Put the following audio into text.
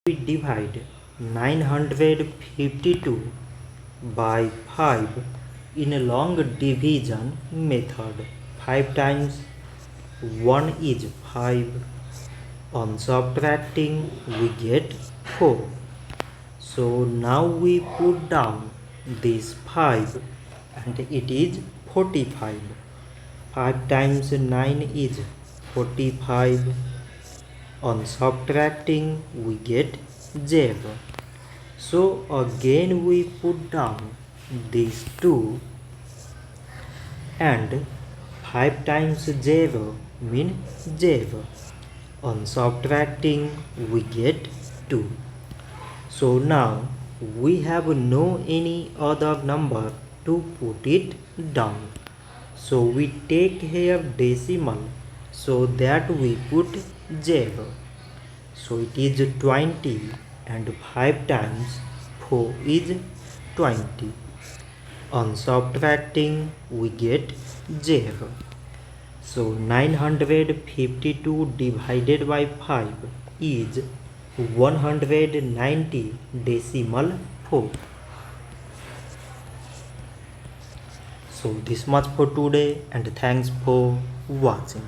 we divide 952 by 5 in a long division method. 5 times 1 is 5. On subtracting we get 4. So now we put down this 5 and it is 45. 5 times 9 is 45. On subtracting we get 0. So again we put down these 2 and 5 times 0 means 0. On subtracting we get 2. So now we have no any other number to put it down. So we take here decimal so that we put 0. So it is 20 and 5 times 4 is 20. On subtracting we get 0. So 952 divided by 5 is 190 decimal 4. So this much for today and thanks for watching.